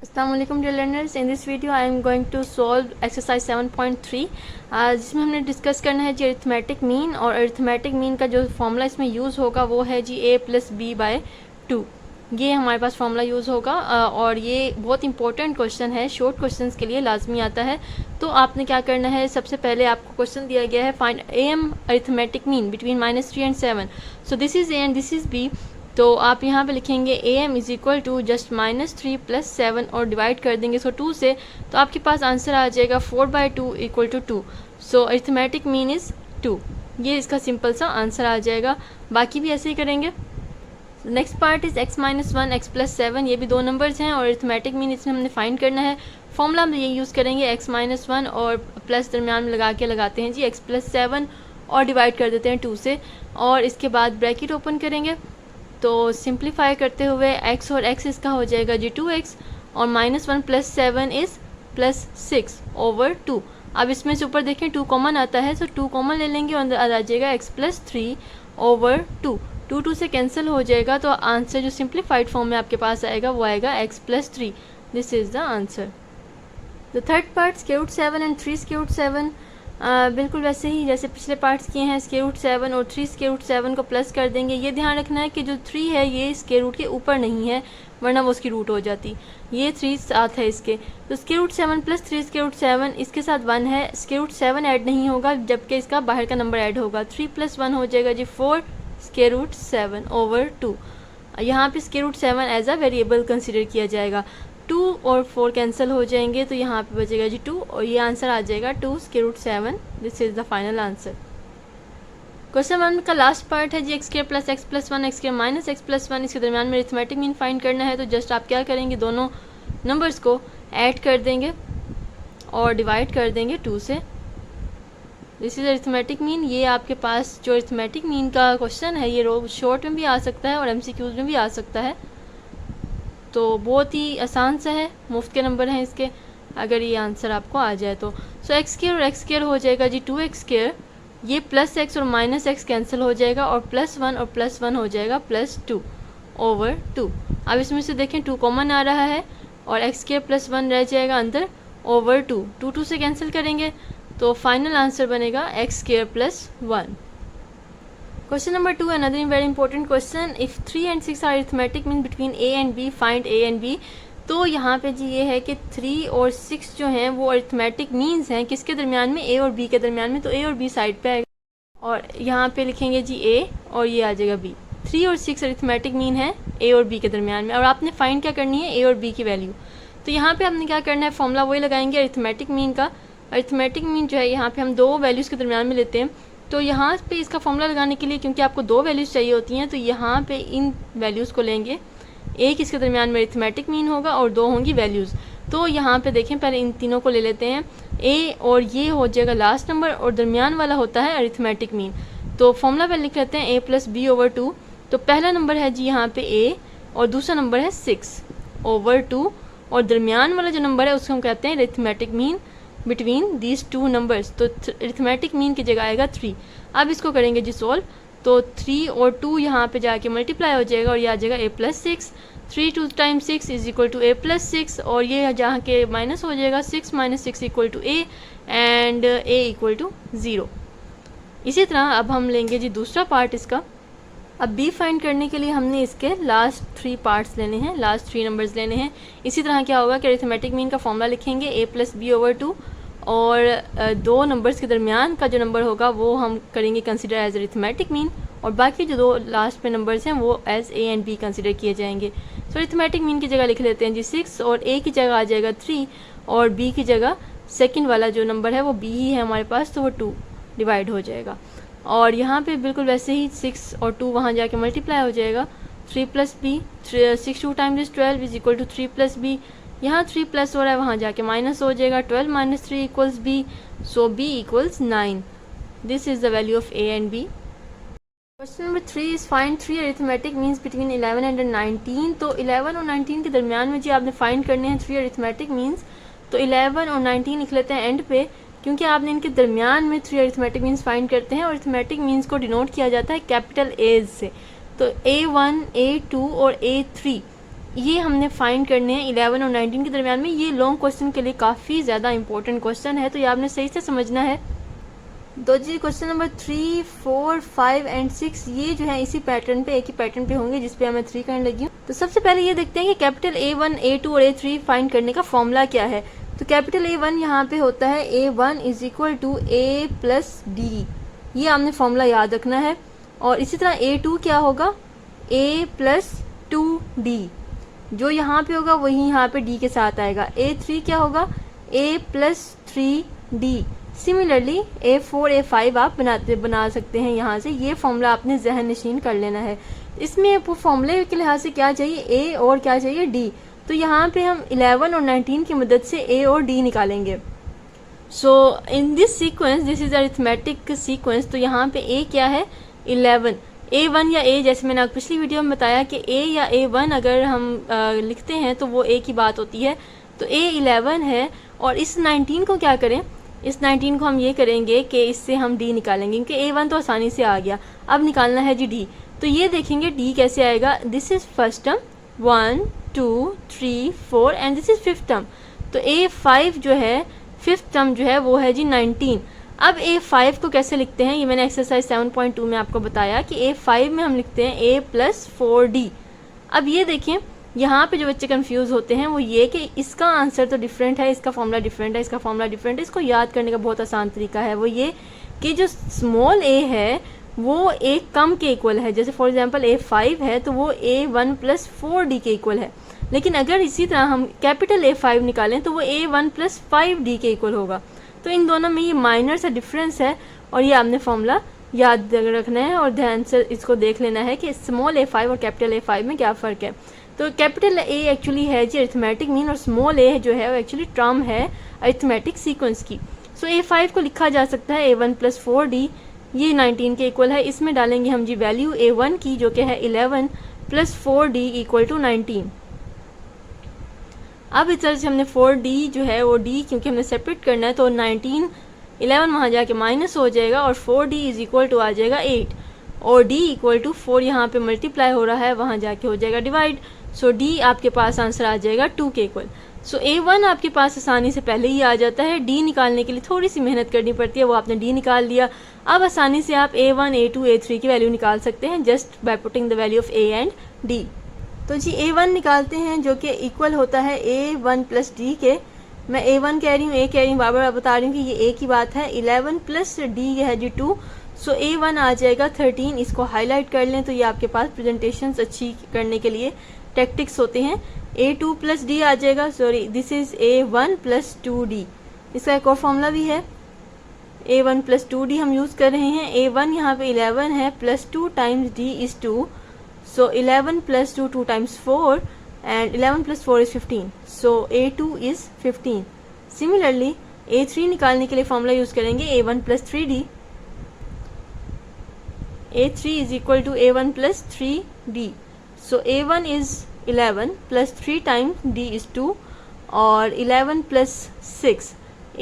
अस्सलाम वालेकुम dear learners. In this video I am going to solve exercise 7.3 जिसमें हमने डिस्कस करना है जी अरिथमेटिक मीन। और अरिथमेटिक मीन का जो फॉर्मूला इसमें यूज़ होगा वो है जी a+b/2। ये हमारे पास फॉर्मूला यूज़ होगा और ये बहुत इंपॉर्टेंट क्वेश्चन है, शॉर्ट क्वेश्चंस के लिए लाजमी आता है। तो आपने क्या करना है, सबसे पहले आपको क्वेश्चन दिया गया है find am arithmetic mean between -3 and 7। So this is a and this is b। तो आप यहाँ पे लिखेंगे am is equal to just -3 + 7 और डिवाइड कर देंगे सो 2 से, तो आपके पास आंसर आ जाएगा 4/2 = 2। सो अरिथमेटिक मीन इज़ 2। ये इसका सिंपल सा आंसर आ जाएगा। बाकी भी ऐसे ही करेंगे। Next part is x-1 x + 7। ये भी दो नंबर्स हैं और अरिथमेटिक मीन इसमें हमने फाइंड करना है। फॉर्मूला हम ये यूज़ करेंगे x-1 और प्लस दरमियान में लगाते हैं जी x + 7 और डिवाइड कर देते हैं 2 से, और इसके बाद ब्रैकेट ओपन करेंगे। तो सिंप्लीफाई करते हुए x और x इसका हो जाएगा जी 2x और -1 + 7 इज़ +6/2। अब इसमें से ऊपर देखें 2 कॉमन आता है, तो 2 कॉमन ले लेंगे और अंदर आ जाएगा x + 3/2। 2 से कैंसिल हो जाएगा, तो आंसर जो सिंप्लीफाइड फॉर्म में आपके पास आएगा वो आएगा x + 3। This is the answer. The third part √7 and 3√7। बिल्कुल वैसे ही जैसे पिछले पार्ट्स किए हैं, √7 और 3√7 को प्लस कर देंगे। ये ध्यान रखना है कि जो 3 है ये स्क्वायर रूट के ऊपर नहीं है, वरना वो उसकी रूट हो जाती। ये 3 साथ है इसके, तो √7 + 3√7 इसके साथ 1 है, √7 ऐड नहीं होगा जबकि इसका बाहर का नंबर ऐड होगा। 3 + 1 हो जाएगा जी 4 √7/2। यहाँ पे √7 एज अ वेरिएबल कंसिडर किया जाएगा। 2 और 4 कैंसिल हो जाएंगे, तो यहाँ पे बचेगा जी 2 और ये आंसर आ जाएगा 2 √7। This is the final answer. Question 1 का लास्ट पार्ट है जी x² + x + 1 x² - x + 1। इसके दरमियान में अरिथमेटिक मीन फाइंड करना है। तो जस्ट आप क्या करेंगे, दोनों नंबर्स को ऐड कर देंगे और डिवाइड कर देंगे 2 से। This is arithmetic mean. ये आपके पास जो अरिथमेटिक मीन का क्वेश्चन है ये शॉर्ट में भी आ सकता है और MCQs में भी आ सकता है। तो बहुत ही आसान सा है, मुफ्त के नंबर हैं इसके, अगर ये आंसर आपको आ जाए तो। सो x² और x² हो जाएगा जी 2x²। ये +x और -x कैंसिल हो जाएगा और +1 और +1 हो जाएगा +2/2। अब इसमें से देखें 2 कॉमन आ रहा है और x² + 1 रह जाएगा अंदर /2। 2 से कैंसिल करेंगे तो फाइनल आंसर बनेगा x² + 1। Question number 2, another very important question. If 3 and 6 are arithmetic mean between a and b, find a and b. तो यहाँ पे जी ये है कि 3 और 6 जो हैं वो अरिथमेटिक मीन्स हैं किसके दरमियान में, a और b के दरमियान में। तो a और b साइड पे आएगा और यहाँ पे लिखेंगे जी a और ये आ जाएगा b। 3 और 6 अरिथमेटिक मीन है a और b के दरमियान में, और आपने फाइंड क्या करनी है, a और b की वैल्यू। तो यहाँ पे आपने क्या करना है, फॉर्मूला वही लगाएंगे अरिथमेटिक मीन का। अरिथमेटिक मीन जो है यहाँ पे हम दो वैल्यूज़ के दरमियान में लेते हैं। तो यहाँ पे इसका फॉर्मूला लगाने के लिए, क्योंकि आपको 2 वैल्यूज़ चाहिए होती हैं, तो यहाँ पे इन वैल्यूज़ को लेंगे। एक इसके दरमियान में अरिथमेटिक मीन होगा और 2 होंगी वैल्यूज़। तो यहाँ पे देखें, पहले इन तीनों को ले लेते हैं a, और ये हो जाएगा लास्ट नंबर और दरमियान वाला होता है अरिथमेटिक मीन। तो फॉर्मूला पहले लिख लेते हैं a + b/2। तो पहला नंबर है जी यहाँ पे a और दूसरा नंबर है 6/2, और दरमियान वाला जो नंबर है उसको हम कहते हैं arithmetic mean between these 2 numbers. तो अरिथमेटिक मीन की जगह आएगा 3। अब इसको करेंगे जी सोल्व, तो 3 और 2 यहाँ पे जाके मल्टीप्लाई हो जाएगा और ये आ जाएगा a + 6। 3 2 × 6 = a + 6, और ये जहाँ के माइनस हो जाएगा 6 - 6 = a एंड a = 0। इसी तरह अब हम लेंगे जी दूसरा पार्ट इसका। अब b फाइंड करने के लिए हमने इसके लास्ट 3 पार्ट्स लेने हैं, लास्ट 3 नंबर्स लेने हैं। इसी तरह क्या होगा कि अरिथमेटिक मीन का फॉर्मूला लिखेंगे a + b/2, और 2 नंबर्स के दरमियान का जो नंबर होगा वो हम करेंगे कंसिडर एज अरिथमेटिक मीन, और बाकी जो 2 लास्ट पे नंबर्स हैं वो as a and b consider किए जाएंगे। सो अरिथमेटिक मीन की जगह लिख लेते हैं जी 6, और a की जगह आ जाएगा 3 और b की जगह सेकंड वाला जो नंबर है वो b ही है हमारे पास, तो वो 2 डिवाइड हो जाएगा। और यहाँ पे बिल्कुल वैसे ही 6 और 2 वहाँ जाके मल्टीप्लाई हो जाएगा। 3 + b, 6 2 × 12 = 3 + b। यहाँ 3 प्लस हो रहा है, वहाँ जाके माइनस हो जाएगा। 12 - 3 = b, so b = 9। This is the value of a and b। Question number 3 is find 3 arithmetic means between 11 and 19। तो 11 और 19 के दरमियान में जी आपने फाइंड करने हैं 3 अरिथमेटिक मीन्स। तो 11 और 19 लिख लेते हैं एंड पे, क्योंकि आपने इनके दरमियान में 3 अरिथमेटिक मीन्स फाइंड करते हैं, और अरिथमेटिक मीन्स को डिनोट किया जाता है कैपिटल A's से। तो A1, A2 और A3 ये हमने फाइंड करने हैं 11 और 19 के दरमियान में। ये लॉन्ग क्वेश्चन के लिए काफ़ी ज़्यादा इंपॉर्टेंट क्वेश्चन है, तो ये आपने सही से समझना है। तो जी क्वेश्चन नंबर 3, 4, 5 एंड 6 ये जो है इसी पैटर्न पे, एक ही पैटर्न पे होंगे जिस पे मैं 3 करने लगी हूँ। तो सबसे पहले ये देखते हैं कि कैपिटल A1, A2 और A3 फाइंड करने का फॉर्मूला क्या है। तो कैपिटल A1 यहाँ पे होता है A1 is equal to A plus D, ये आपने फॉर्मूला याद रखना है। और इसी तरह A2 क्या होगा, A प्लस 2D, जो यहाँ पे होगा वही यहाँ पे D के साथ आएगा। A3 क्या होगा, A plus 3D। Similarly A4, A5 आप बना सकते हैं यहाँ से। ये फॉर्मूला आपने जहन नशीन कर लेना है। इसमें फॉर्मूले के लिहाज से क्या चाहिए, A और क्या चाहिए, D। तो यहाँ पे हम 11 और 19 की मदद से A और D निकालेंगे। So in this sequence, this is arithmetic sequence. तो यहाँ पे A क्या है, 11। A1 या A, जैसे मैंने पिछली वीडियो में बताया कि A या A1 अगर हम लिखते हैं तो वो A की बात होती है। तो A 11 है। और इस 19 को क्या करें, इस 19 को हम ये करेंगे कि इससे हम D निकालेंगे, क्योंकि A1 तो आसानी से आ गया। अब निकालना है जी D। तो ये देखेंगे D कैसे आएगा। This is first term 1, 2, 3, 4 and this is fifth term. तो A5 जो है, फिफ्थ टर्म जो है वो है जी 19। अब A5 को कैसे लिखते हैं, ये मैंने एक्सरसाइज 7.2 में आपको बताया कि A5 में हम लिखते हैं A प्लस 4D। अब ये देखें, यहाँ पे जो बच्चे कंफ्यूज होते हैं वो ये कि इसका आंसर तो डिफरेंट है, इसका फॉर्मूला डिफरेंट है, इसका फॉर्मूला डिफरेंट है। इसको याद करने का बहुत आसान तरीका है, वो ये कि जो स्मॉल a है वो A कम के इक्वल है। जैसे फॉर एग्जांपल A5 है तो वो A1 प्लस 4D के इक्वल है। लेकिन अगर इसी तरह हम कैपिटल A5 निकालें तो वो A1 प्लस 5D के इक्वल होगा। तो इन दोनों में ये माइनर सा डिफरेंस है और ये आपने फॉर्मूला याद रखना है और ध्यान से इसको देख लेना है कि स्मॉल A5 और कैपिटल A5 में क्या फ़र्क है। तो कैपिटल A एक्चुअली है जी अरिथमेटिक मीन और स्मॉल a जो है वो एक्चुअली टर्म है अरिथमेटिक सीक्वेंस की। सो A5 को लिखा जा सकता है A1 प्लस 4D, ये 19 के इक्वल है। इसमें डालेंगे हम जी वैल्यू A1 की जो कि है 11 प्लस 4D इक्वल टू 19। अब इस तरह से हमने 4D जो है वो D क्योंकि हमने सेपरेट करना है तो 19, 11 वहाँ जाके माइनस हो जाएगा और 4D इज इक्वल टू आ जाएगा 8 और D इक्वल टू 4 यहाँ पे मल्टीप्लाई हो रहा है, वहाँ जाके हो जाएगा डिवाइड। सो D आपके पास आंसर आ जाएगा 2 के इक्वल। सो A1 आपके पास आसानी से पहले ही आ जाता है। D निकालने के लिए थोड़ी सी मेहनत करनी पड़ती है, वो आपने D निकाल लिया। अब आसानी से आप A1, A2, A3 की वैल्यू निकाल सकते हैं just by putting the value of A and D। तो जी A1 निकालते हैं जो कि इक्वल होता है A1 प्लस D के। मैं A1 कह रही हूँ, A कह रही हूँ, बार बार बता रही हूँ कि ये A की बात है। 11 प्लस D है जी 2। सो A1 आ जाएगा 13। इसको हाईलाइट कर लें तो ये आपके पास प्रेजेंटेशंस अच्छी करने के लिए टैक्टिक्स होते हैं। A2 प्लस D आ जाएगा, sorry this is A1 plus 2D। इसका एक और फॉर्मूला भी है, A1 प्लस 2D हम यूज़ कर रहे हैं। A1 यहाँ पे 11 है plus 2 times D is 2। So 11 plus 2, 2 times 4 and 11 plus 4 is 15. So A2 is 15. Similarly A3 निकालने के लिए फॉर्मूला यूज़ करेंगे A1 plus 3D. A3 is equal to A1 plus 3D. So A1 is 11 plus 3 times D is 2 और 11 plus 6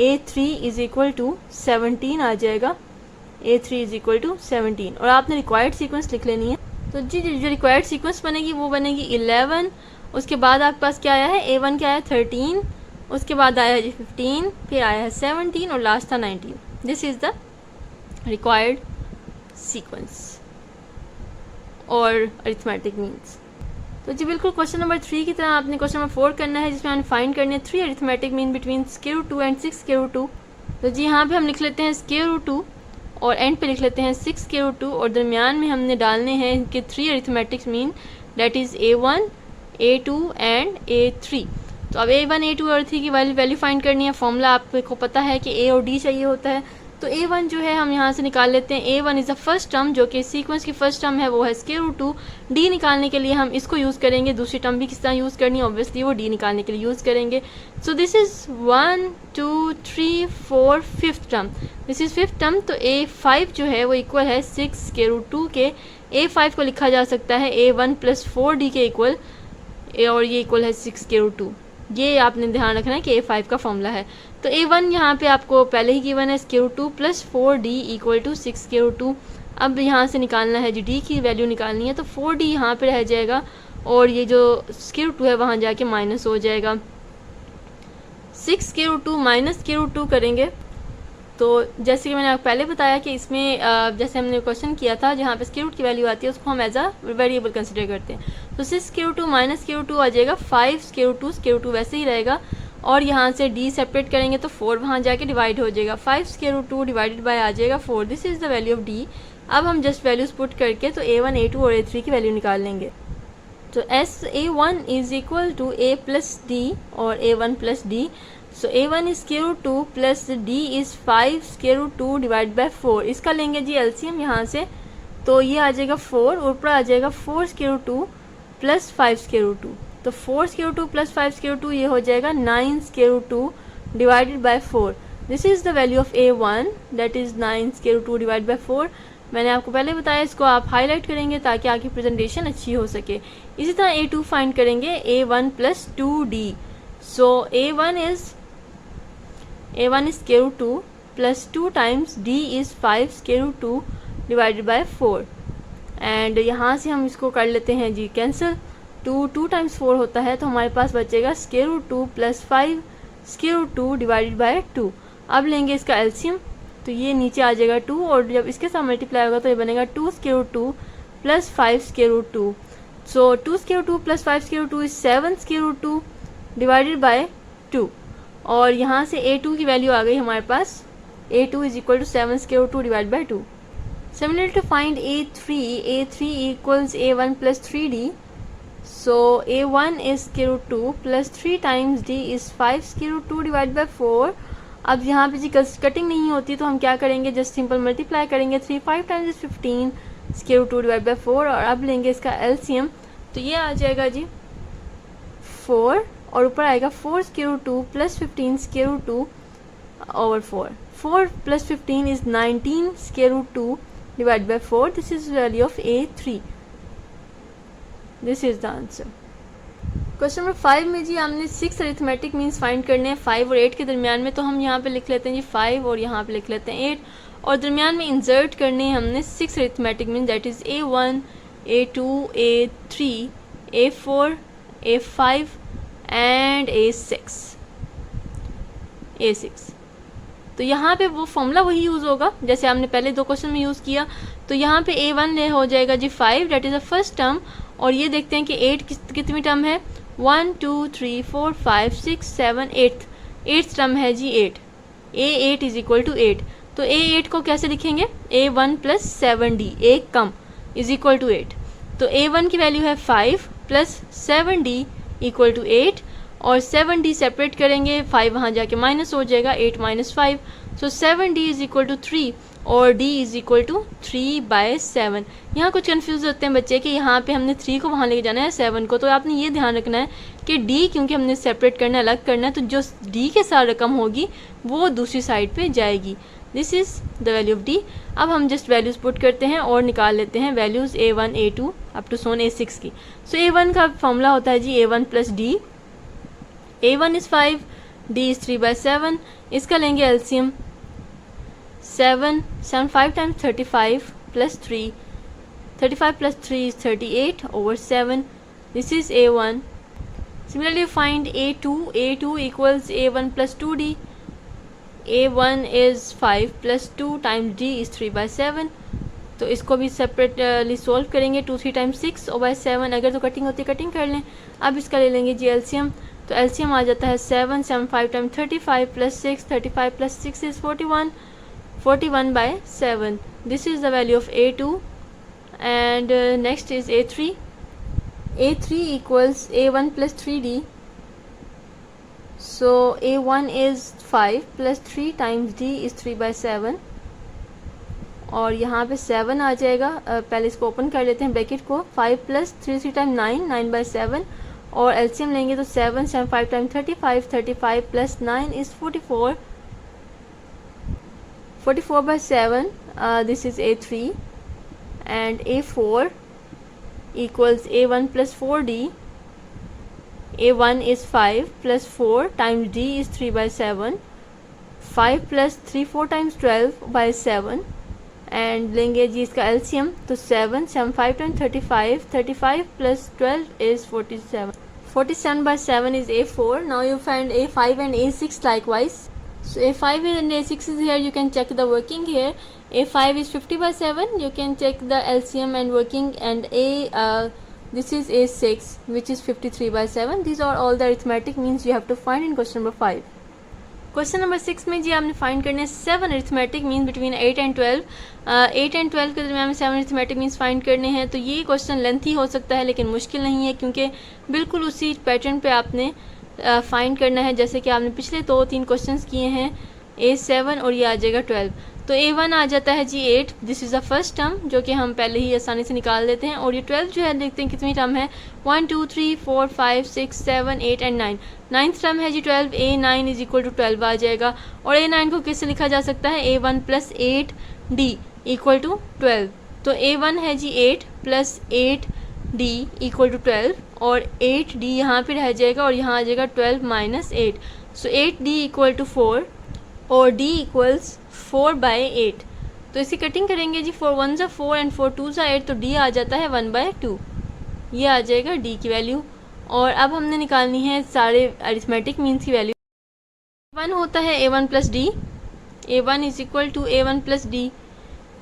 A3 is equal to 17 आ जाएगा। A3 is equal to 17 और आपने required sequence लिख लेनी है। तो जी जो रिक्वायर्ड सीक्वेंस बनेगी वो बनेगी 11, उसके बाद आपके पास क्या आया है, A1 क्या आया 13, उसके बाद आया है जी 15, फिर आया है 17 और लास्ट था 19। This is the required sequence और अरिथमेटिक मीन्स। तो जी बिल्कुल क्वेश्चन नंबर 3 की तरह आपने क्वेश्चन नंबर 4 करना है जिसमें हमने फाइंड करनी है 3 arithmetic mean between square root 2 and 6 square root 2। तो जी यहाँ पे हम लिख लेते हैं स्क्वायर रूट 2 और एंड पे लिख लेते हैं 6 स्क्वायर रूट 2 और दरमियान में हमने डालने हैं इनके 3 arithmetics mean that is A1, A2 and A3। तो अब A1, A2 और A3 की वैल्यू फाइंड करनी है। फॉर्मूला आपको पता है कि A और D चाहिए होता है। तो A1 जो है हम यहाँ से निकाल लेते हैं। A1 is the first term जो कि सीक्वेंस की फर्स्ट टर्म है, वो है स्क्वायर रूट 2। D निकालने के लिए हम इसको यूज़ करेंगे। दूसरी टर्म भी किस तरह यूज़ करनी है, ऑब्वियसली वो D निकालने के लिए यूज़ करेंगे। सो this is 1, 2, 3, 4 fifth term, this is fifth term. तो A5 जो है वो इक्वल है 6 स्क्वायर रूट 2 के। A5 को लिखा जा सकता है A1 प्लस 4D के इक्वल और ये इक्वल है 6 स्क्वायर रूट 2। ये आपने ध्यान रखना है कि A5 का फॉर्मूला है। तो A1 यहाँ पे आपको पहले ही गिवन है square root 2 plus 4D equal to 6 square root 2। अब यहाँ से निकालना है जी D की वैल्यू निकालनी है, तो 4D यहाँ पे रह जाएगा और ये जो स्क्वायर रूट 2 है वहाँ जाके माइनस हो जाएगा। 6 square root 2 minus square root 2 करेंगे तो जैसे कि मैंने आपको पहले बताया कि इसमें जैसे हमने क्वेश्चन किया था जहाँ पे स्क्वायर रूट की वैल्यू आती है उसको हम एज अ वेरिएबल कंसिडर करते हैं। तो 6 square root 2 minus square root 2 आ जाएगा 5 स्क्वायर रूट 2 वैसे ही रहेगा और यहाँ से d सेपरेट करेंगे तो 4 वहाँ जाके डिवाइड हो जाएगा। 5 स्क्वायर रूट 2 डिवाइडेड बाय आ जाएगा 4। This is the value of d। अब हम जस्ट वैल्यूज पुट करके तो a1 a2 और a3 की वैल्यू निकाल लेंगे। तो a1 is equal to a plus D और a1 plus D. So a1 is square root 2 plus d is 5 square root 2 divide by 4। इसका लेंगे जी एलसीएम यहाँ से, तो ये आ जाएगा 4, ऊपर आ जाएगा 4 square root 2 plus 5 square root 2। तो 4 square root 2 plus 5 square root 2 ये हो जाएगा 9 square root 2 divided by 4। This is the value of a1 that is 9 square root 2 divide by 4। मैंने आपको पहले बताया इसको आप हाईलाइट करेंगे ताकि आपकी प्रेजेंटेशन अच्छी हो सके। इसी तरह a2 फाइंड करेंगे a1 plus 2d। So a1 is square root 2 plus 2 times d is 5 square root 2 divided by 4। And यहाँ से हम इसको कर लेते हैं जी कैंसिल। 2 टाइम्स 4 होता है तो हमारे पास बचेगा square root 2 plus 5 square root 2 divided by 2। अब लेंगे इसका एलसीएम तो ये नीचे आ जाएगा 2 और जब इसके साथ मल्टीप्लाई होगा तो ये बनेगा 2 square root 2 plus 5 square root 2। So 2 square root 2 plus 5 square root 2 is 7 square root 2 divided by 2। और यहाँ से a2 की वैल्यू आ गई हमारे पास, a2 is equal to 7 square root 2 divide by 2। Similarly to find a3 equals a1 plus 3d. So a1 is square root 2 plus 3 times d is 5 square root 2 divided by 4. अब यहाँ पे जी cutting नहीं होती तो हम क्या करेंगे, जस्ट सिंपल मल्टीप्लाई करेंगे। 3 5 times is 15 square root 2 divide by 4। और अब लेंगे इसका एलसीएम तो ये आ जाएगा जी 4 और ऊपर आएगा 4 square root 2 plus 15 square root 2 over 4। 4 plus 15 is 19 square root 2 divided by 4. This is value of a3. This is the answer. Question number 5 में जी हमने 6 अरिथमेटिक मीन्स फाइंड करने हैं 5 और 8 के दरमियान में। तो हम यहाँ पे लिख लेते हैं जी 5 और यहाँ पे लिख लेते हैं 8 और दरमियान में इंसर्ट करने हैं हमने 6 arithmetic means that is a1 a2 a3 a4 a5 and a6। तो यहाँ पे वो फॉर्मूला वही यूज़ होगा जैसे हमने पहले 2 क्वेश्चन में यूज़ किया। तो यहाँ पे a1 हो जाएगा जी 5 that is the first term. और ये देखते हैं कि 8 कितनी टर्म है, 1 2 3 4 5 6 7 8th टर्म है जी 8। a8 is equal to 8। तो a8 को कैसे लिखेंगे, a1 प्लस 7d एक कम इज इक्वल टू 8। तो a1 की वैल्यू है 5 प्लस 7d इक्वल टू 8 और 7d सेपरेट करेंगे 5 वहाँ जाके माइनस हो जाएगा 8 minus 5। So 7d is equal to 3 और d इज इक्वल टू 3/7। यहाँ कुछ कंफ्यूज होते हैं बच्चे कि यहाँ पे हमने 3 को वहाँ लेके जाना है 7 को। तो आपने ये ध्यान रखना है कि d क्योंकि हमने सेपरेट करना है, अलग करना है, तो जो d के साथ रकम होगी वो दूसरी साइड पे जाएगी। This is the value of d। अब हम जस्ट वैल्यूज़ पुट करते हैं और निकाल लेते हैं values a1 a2 up to Son a6 की। सो a1 का फॉर्मूला होता है जी a1 plus d। a1 is 5, d is 3/7। इसका लेंगे LCM 7 5 times 35 plus 3, 35 plus 3 is 38 over 7. This is a1. Similarly find a2 equals a1 plus 2d। a1 is 5 plus 2 times d is 3/7। तो इसको भी separately solve करेंगे 2 3 times 6 over 7। अगर तो cutting होती cutting कर लें। अब इसका ले लेंगे जी एलसीएम। तो एलसीएम आ जाता है 7 5 time 35 plus 6, 35 plus 6 is 41, 41/7। This is the value of a2 and next is a3। a3 equals a1 plus 3d। So a1 is 5 plus 3 times d is 3/7 और यहाँ पे 7 आ जाएगा। पहले इसको ओपन कर लेते हैं ब्रैकेट को। 5 प्लस 3 टाइम 9, 9/7 और एलसीएम लेंगे तो 7 5 time 35, 35 plus 9 is 44, 44/7। This is a3 and a4 equals a1 plus 4d। a1 is 5 plus 4 times d is 3/7। 5 plus 3 4 times 12/7 and लेंगे जी इसका एलसीएम, तो 7 7 5 10 35, 35 plus 12 is 47, 47 by 7 is A4. Now you find A5 and A6 likewise. So A5 and A6 is here, you can check the working here. A5 is 50 by 7, you can check the LCM and working, and this is A6 which is 53 by 7. These are all the arithmetic means you have to find in question number 5. Question number 6 में जी आपने find करने हैं 7 arithmetic mean between 8 and 12। 8 and 12 के दरमियान में 7 arithmetic means find करने हैं। तो ये क्वेश्चन लेंथी हो सकता है लेकिन मुश्किल नहीं है, क्योंकि बिल्कुल उसी पैटर्न पे आपने फाइंड करना है जैसे कि आपने पिछले 2-3 क्वेश्चंस किए हैं। A7 और ये आ जाएगा 12। तो A1 आ जाता है जी 8, this is the first term जो कि हम पहले ही आसानी से निकाल देते हैं। और ये 12 जो है देखते हैं कितनी टर्म है, 1 2 3 4 5 6 7 8 एंड 9। 9th टर्म है जी 12, A9 इज इक्वल टू 12 आ जाएगा। और A9 को किससे लिखा जा सकता है, A1 plus 8D equal to 12। तो A1 है जी 8 प्लस 8D इक्वल टू 12, और 8D यहाँ पे रह जाएगा और यहाँ आ जाएगा 12 minus 8। So 8D equal to 4 और D इक्वल्स 4 बाई 8। तो इसकी कटिंग करेंगे जी, 4 1 ज़ा 4 एंड 4 2 ज़ा 8, तो D आ जाता है 1 बाई 2। ये आ जाएगा D की वैल्यू। और अब हमने निकालनी है सारे अरिथमेटिक मीन्स की वैल्यू। 1 होता है A1 plus D, A1 is equal to A1 plus D।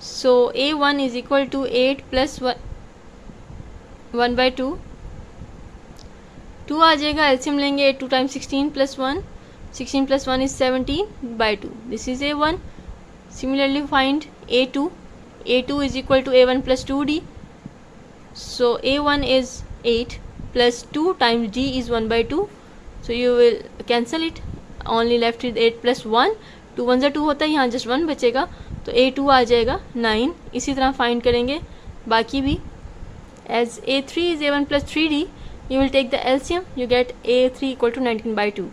So A1 is equal to 8 plus 1 by 2। 2 आ जाएगा, एलसीएम लेंगे 8 2 times 16 plus 1, 16 plus 1 is 17 by 2. This is A1. Similarly find A2. A2 is equal to A1 plus 2D. So A1 is 8 plus 2 times D is 1 by 2. So you will cancel it. Only left is 8 plus 1. 2 1 2 होता है, यहाँ just 1 बचेगा, तो A2 आ जाएगा 9। इसी तरह find करेंगे बाकी भी। As A3 is A1 plus 3D, you will take the LCM. You get A3 equal to 19 by 2.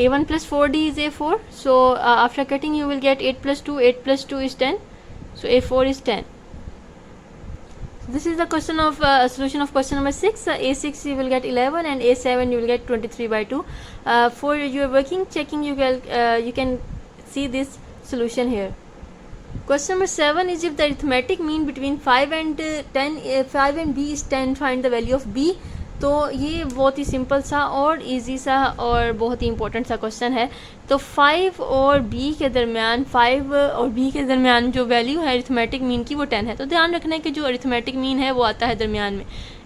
A1 plus 4D is A4. So after cutting you will get 8 plus 2. 8 plus 2 is 10. So A4 is 10. So this is the question of solution of question number 6. A6 you will get 11 and A7 you will get 23 by 2. For your working checking you can see this solution here. Question number 7 is if the arithmetic mean between 5 and 10, 5 and B is 10, find the value of B. तो ये बहुत ही simple सा और easy सा और बहुत ही important सा question है। तो 5 और B के दरमियान, 5 और B के दरमियान जो वैल्यू है अरिथमेटिक मीन की वो 10 है। तो ध्यान रखना है कि जो अरिथमेटिक मीन है वो आता है दरमियान में।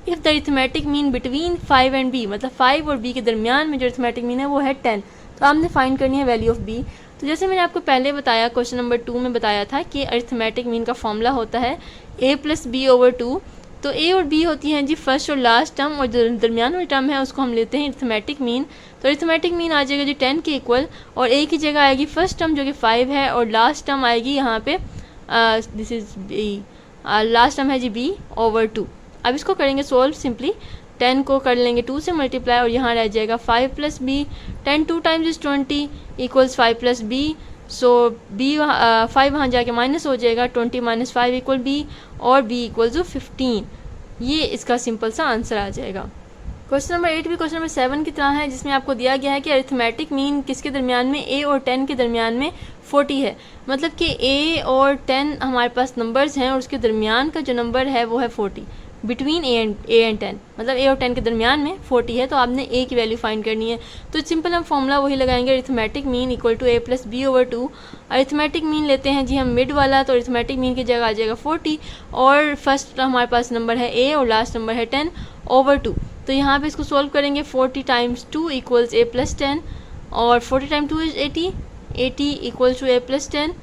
If the arithmetic mean between 5 and B, मतलब 5 और B के दरमियान में जो अरिथमेटिक मीन है वो है 10, तो आपने फाइंड करनी है वैल्यू ऑफ B। तो जैसे मैंने आपको पहले बताया, क्वेश्चन नंबर 2 में बताया था कि अरिथमेटिक मीन का फॉर्मूला होता है A प्लस B ओवर 2। तो A और B होती हैं जी फर्स्ट और लास्ट टर्म, और जो दरमियान वाली टर्म है उसको हम लेते हैं अरिथमेटिक मीन। तो अरिथमेटिक मीन आ जाएगा जी 10 के इक्वल, और A की जगह आएगी फर्स्ट टर्म जो कि 5 है, और लास्ट टर्म आएगी यहाँ पे this is B, last term है जी B ओवर 2। अब इसको करेंगे सोल्व सिंपली। 10 को कर लेंगे 2 से मल्टीप्लाई, और यहाँ रह जाएगा 5 plus B। 10 2 times is 20 equals 5 plus B। So B 5 वहाँ जाके माइनस हो जाएगा, 20 माइनस 5 इक्वल B, और B इक्वल टू 15। ये इसका सिंपल सा आंसर आ जाएगा। क्वेश्चन नंबर 8 भी क्वेश्चन नंबर 7 की तरह है, जिसमें आपको दिया गया है कि अरिथमेटिक मीन किसके दरमियान में, A और 10 के दरमियान में 40 है। मतलब कि A और 10 हमारे पास नंबर्स हैं और उसके दरमियान का जो नंबर है वो है 40, बिटवीन A एंड 10, मतलब A और 10 के दरमियान में 40 है। तो आपने A की वैल्यू फाइंड करनी है। तो सिंपल हम फॉर्मूला वही लगाएंगे, arithmetic mean equal to A plus B over 2। Arithmetic mean लेते हैं जी हम मिड वाला, तो अरिथमेटिक मीन की जगह आ जाएगा 40, और फर्स्ट हमारे पास नंबर है A और लास्ट नंबर है 10 ओवर 2। तो यहाँ पे इसको सोल्व करेंगे, 40 टाइम्स 2 इक्वल्स A प्लस 10, और 40 time 2 is 80, 80 equals to A plus 10,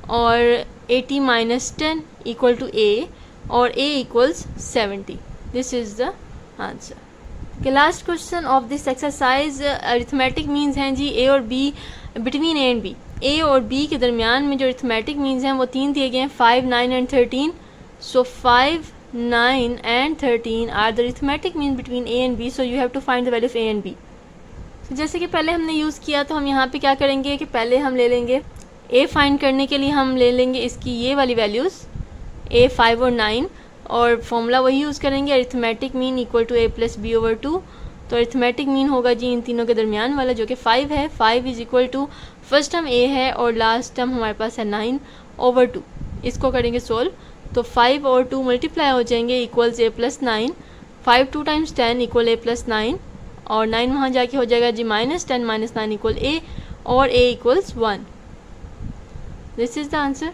और 80 माइनस 10 इक्वल टू A, और A equals 70. This is the answer. Okay, last question of this exercise, arithmetic means हैं जी A और B, between A and B, A और B के दरमियान में जो arithmetic means हैं वो 3 दिए गए हैं, 5 9 and 13. So 5 9 and 13 are the arithmetic mean between A and B. So you have to find the value of A and B. So जैसे कि पहले हमने यूज़ किया, तो हम यहाँ पे क्या करेंगे कि पहले हम ले लेंगे A फाइंड करने के लिए हम ले लेंगे इसकी ये वाली वैल्यूज़ A 5 और 9, और फॉर्मूला वही यूज़ करेंगे, arithmetic mean equal to A plus B over 2। तो अरिथमेटिक मीन होगा जी इन तीनों के दरमियान वाला जो कि 5 है। 5 is equal to first term A है और लास्ट टर्म हमारे पास है 9 ओवर 2। इसको करेंगे सोल्व, तो 5 और 2 मल्टीप्लाई हो जाएंगे equals a plus 9, 5 2 times 10 equal a plus 9, और 9 वहाँ जाके हो जाएगा जी माइनस 10 माइनस 9 इक्वल a, और a equals 1। This is the answer.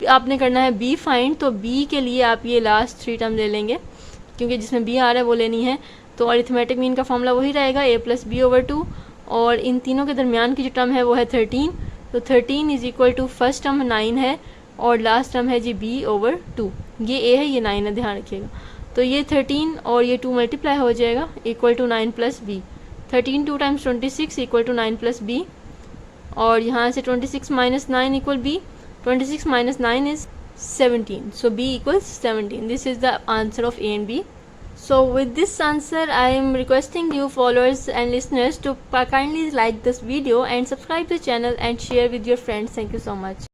आपने करना है b फाइंड, तो b के लिए आप ये लास्ट 3 टर्म ले लेंगे, क्योंकि जिसमें b आ रहा है वो लेनी है। तो अरिथमेटिक मीन का फॉर्मूला वही रहेगा a प्लस बी ओवर 2, और इन तीनों के दरमियान की जो टर्म है वो है 13, तो 13 is equal to first term 9 है और लास्ट टर्म है जी b ओवर 2। ये a है, ये 9 है, ध्यान रखिएगा। तो ये 13 और ये 2 मल्टीप्लाई हो जाएगा equal to 9 plus B, 13 2 times 26 equal to 9 plus B, और यहाँ से 26 minus 9 equal B, 26 minus 9 is 17, so b equals 17. This is the answer of A and B. So with this answer I am requesting you followers and listeners to kindly like this video and subscribe the channel and share with your friends. Thank you so much.